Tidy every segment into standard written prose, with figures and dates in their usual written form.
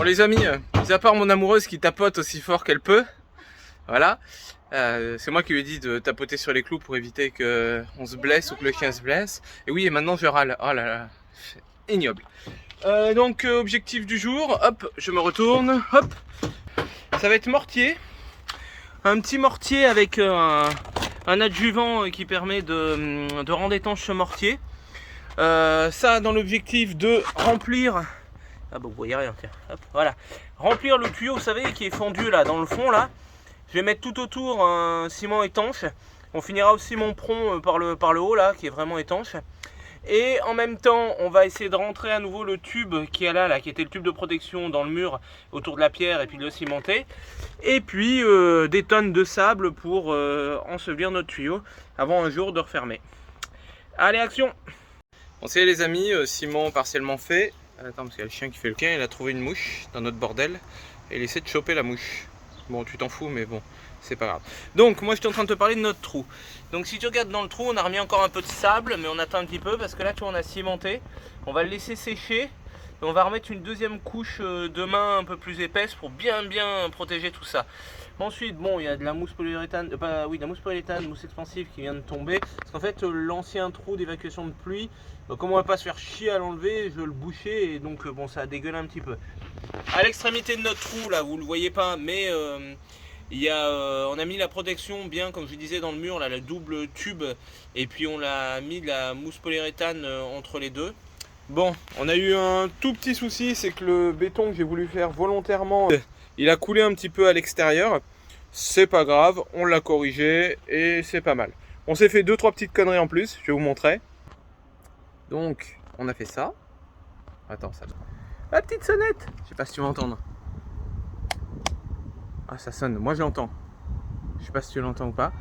les amis, mis à part mon amoureuse qui tapote aussi fort qu'elle peut, voilà, c'est moi qui lui ai dit de tapoter sur les clous pour éviter qu'on se blesse ou que le chien se blesse. Et oui, et maintenant je râle, oh là là, c'est ignoble. Donc objectif du jour, hop, je me retourne, hop, ça va être mortier. Un petit mortier avec un adjuvant qui permet de rendre étanche ce mortier. Ça dans l'objectif de remplir... Ah bah vous voyez rien, tiens, hop, voilà. Remplir le tuyau, vous savez, qui est fendu là, dans le fond là. Je vais mettre tout autour un ciment étanche. On finira aussi mon pront par le haut là, qui est vraiment étanche. Et en même temps, on va essayer de rentrer à nouveau le tube qui est là, qui était le tube de protection dans le mur autour de la pierre et puis de le cimenter. Et puis des tonnes de sable pour ensevelir notre tuyau avant un jour de refermer. Allez, action! Bon, c'est les amis, ciment partiellement fait. Attends, parce qu'il y a le chien qui fait le quin, il a trouvé une mouche dans notre bordel et il essaie de choper la mouche. Bon, tu t'en fous, mais bon, c'est pas grave. Donc, moi, je suis en train de te parler de notre trou. Donc, si tu regardes dans le trou, on a remis encore un peu de sable, mais on attend un petit peu parce que là, tu vois, on a cimenté. On va le laisser sécher et on va remettre une deuxième couche demain un peu plus épaisse pour bien protéger tout ça. Ensuite, bon, il y a de la mousse polyuréthane, de la mousse polyuréthane, mousse expansive qui vient de tomber. Parce qu'en fait, l'ancien trou d'évacuation de pluie, comme on va pas se faire chier à l'enlever, je le bouchais et donc bon, ça a dégueulé un petit peu. À l'extrémité de notre trou, là, vous le voyez pas, mais on a mis la protection bien, comme je disais, dans le mur, là, le double tube, et puis on a mis de la mousse polyuréthane entre les deux. Bon, on a eu un tout petit souci, c'est que le béton que j'ai voulu faire volontairement, il a coulé un petit peu à l'extérieur. C'est pas grave, on l'a corrigé et c'est pas mal. On s'est fait 2-3 petites conneries en plus, je vais vous montrer. Donc, on a fait ça. Attends, ça. La petite sonnette! Je sais pas si tu vas entendre. Ah, ça sonne, moi je l'entends. Je sais pas si tu l'entends ou pas.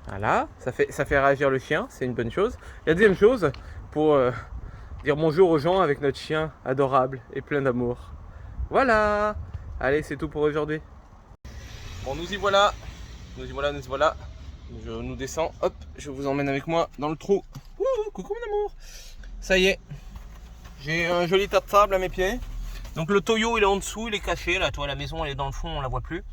Voilà, ça fait réagir le chien, c'est une bonne chose. La deuxième chose, pour dire bonjour aux gens avec notre chien adorable et plein d'amour. Voilà! Allez, c'est tout pour aujourd'hui. Bon, nous y voilà. Nous y voilà, nous y voilà. Je nous descends, hop, je vous emmène avec moi dans le trou. Ouh, coucou mon amour. Ça y est, j'ai un joli tas de sable à mes pieds. Donc le toyo il est en dessous, il est caché là, tu vois, la maison elle est dans le fond, on la voit plus.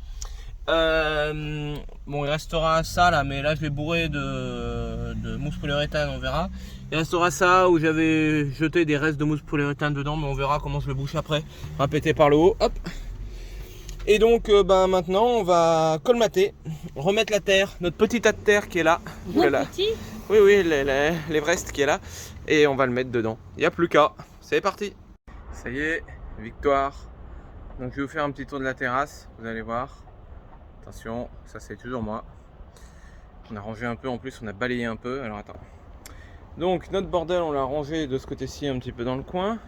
Bon, il restera ça là, mais là je l'ai bourré de mousse polyuréthane, on verra. Il restera ça où j'avais jeté des restes de mousse polyuréthane dedans, mais on verra comment je le bouche après. Répéter par le haut, hop. Et donc maintenant on va colmater, remettre la terre, notre petit tas de terre qui est là. Petit. Oui, l'Everest qui est là. Et on va le mettre dedans. Il n'y a plus qu'à. C'est parti. Ça y est, victoire. Donc je vais vous faire un petit tour de la terrasse, vous allez voir. Attention, ça c'est toujours moi. On a rangé un peu, en plus on a balayé un peu. Alors attends. Donc notre bordel on l'a rangé de ce côté-ci un petit peu dans le coin.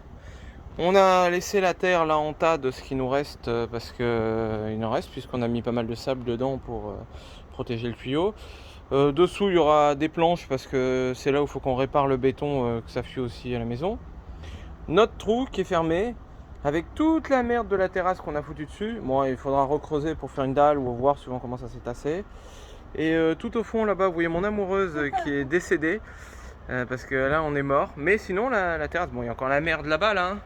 On a laissé la terre là en tas de ce qui nous reste parce que il en reste puisqu'on a mis pas mal de sable dedans pour protéger le tuyau. Dessous il y aura des planches parce que c'est là où il faut qu'on répare le béton que ça fuit aussi à la maison. Notre trou qui est fermé avec toute la merde de la terrasse qu'on a foutu dessus. Bon, il faudra recreuser pour faire une dalle ou voir suivant comment ça s'est tassé. Et tout au fond là-bas vous voyez mon amoureuse qui est décédée parce que là on est mort. Mais sinon la terrasse, bon il y a encore la merde là-bas là hein.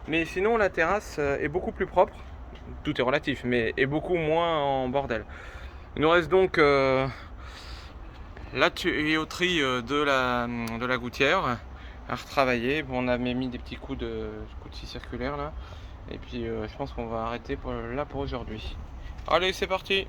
Mais sinon la terrasse est beaucoup plus propre. Tout est relatif mais est beaucoup moins en bordel. Il nous reste donc la tuyauterie de la gouttière à retravailler. Bon, on a mis des petits coups de scie circulaire là. Et puis je pense qu'on va arrêter pour aujourd'hui. Allez, c'est parti!